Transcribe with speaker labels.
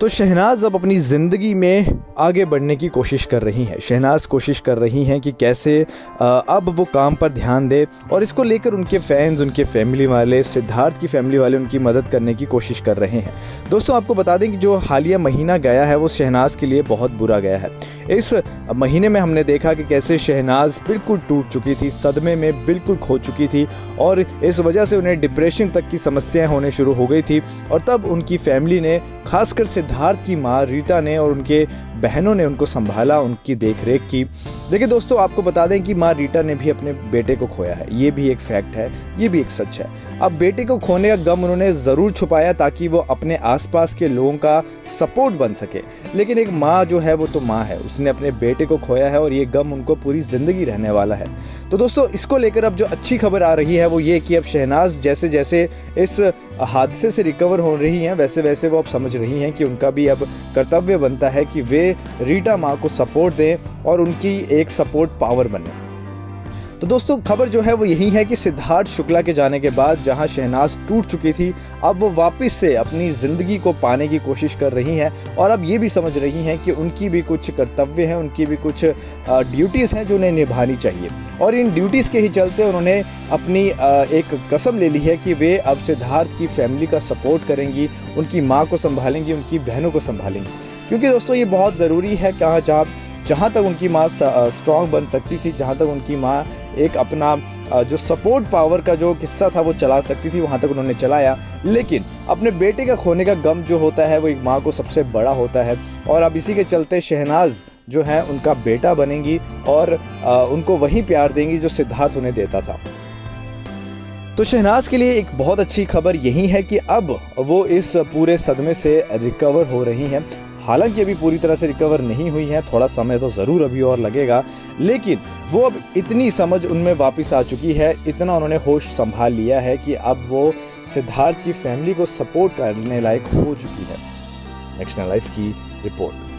Speaker 1: तो शहनाज़ अब अपनी ज़िंदगी में आगे बढ़ने की कोशिश कर रही हैं। शहनाज़ कोशिश कर रही हैं कि कैसे अब वो काम पर ध्यान दें, और इसको लेकर उनके फैंस, उनके फैमिली वाले, सिद्धार्थ की फैमिली वाले उनकी मदद करने की कोशिश कर रहे हैं। दोस्तों, आपको बता दें कि जो हालिया महीना गया है वो शहनाज़ के लिए बहुत बुरा गया है। इस महीने में हमने देखा कि कैसे शहनाज़ बिल्कुल टूट चुकी थी, सदमे में बिल्कुल खो चुकी थी, और इस वजह से उन्हें डिप्रेशन तक की समस्याएं होने शुरू हो गई थी। और तब उनकी फैमिली ने, खासकर सिद्धार्थ की माँ रीटा ने और उनके बहनों ने उनको संभाला, उनकी देखरेख की। देखिए दोस्तों, आपको बता दें कि माँ रीटा ने भी अपने बेटे को खोया है। ये भी एक फैक्ट है, ये भी एक सच है। अब बेटे को खोने का गम उन्होंने ज़रूर छुपाया ताकि वो अपने आसपास के लोगों का सपोर्ट बन सके, लेकिन एक माँ जो है वो तो माँ है, उसने अपने बेटे को खोया है और ये गम उनको पूरी ज़िंदगी रहने वाला है। तो दोस्तों, इसको लेकर अब जो अच्छी खबर आ रही है वो ये कि अब शहनाज़ जैसे जैसे इस हादसे से रिकवर हो रही हैं, वैसे वैसे वो अब समझ रही हैं कि उनका भी अब कर्तव्य बनता है कि वे रीटा माँ को सपोर्ट दें और उनकी एक सपोर्ट पावर बने। तो दोस्तों, खबर जो है वो यही है कि सिद्धार्थ शुक्ला के जाने के बाद जहां शहनाज़ टूट चुकी थी, अब वो वापस से अपनी ज़िंदगी को पाने की कोशिश कर रही हैं, और अब ये भी समझ रही हैं कि उनकी भी कुछ कर्तव्य हैं, उनकी भी कुछ ड्यूटीज़ हैं जो उन्हें निभानी चाहिए। और इन ड्यूटीज़ के ही चलते उन्होंने अपनी एक कसम ले ली है कि वे अब सिद्धार्थ की फैमिली का सपोर्ट करेंगी, उनकी माँ को संभालेंगी, उनकी बहनों को संभालेंगी। क्योंकि दोस्तों, ये बहुत ज़रूरी है, जहाँ तक उनकी माँ स्ट्रॉन्ग बन सकती थी, जहाँ तक उनकी माँ एक अपना जो सपोर्ट पावर का जो किस्सा था वो चला सकती थी, वहाँ तक उन्होंने चलाया। लेकिन अपने बेटे का खोने का गम जो होता है वो एक माँ को सबसे बड़ा होता है, और अब इसी के चलते शहनाज़ जो है उनका बेटा बनेंगी और उनको वही प्यार देंगी जो सिद्धार्थ उन्हें देता था। तो शहनाज़ के लिए एक बहुत अच्छी खबर यही है कि अब वो इस पूरे सदमे से रिकवर हो रही हैं। हालांकि अभी पूरी तरह से रिकवर नहीं हुई है, थोड़ा समय तो ज़रूर अभी और लगेगा, लेकिन वो अब इतनी समझ उनमें वापस आ चुकी है, इतना उन्होंने होश संभाल लिया है कि अब वो सिद्धार्थ की फैमिली को सपोर्ट करने लायक हो चुकी है। नेक्स्ट लाइफ की रिपोर्ट।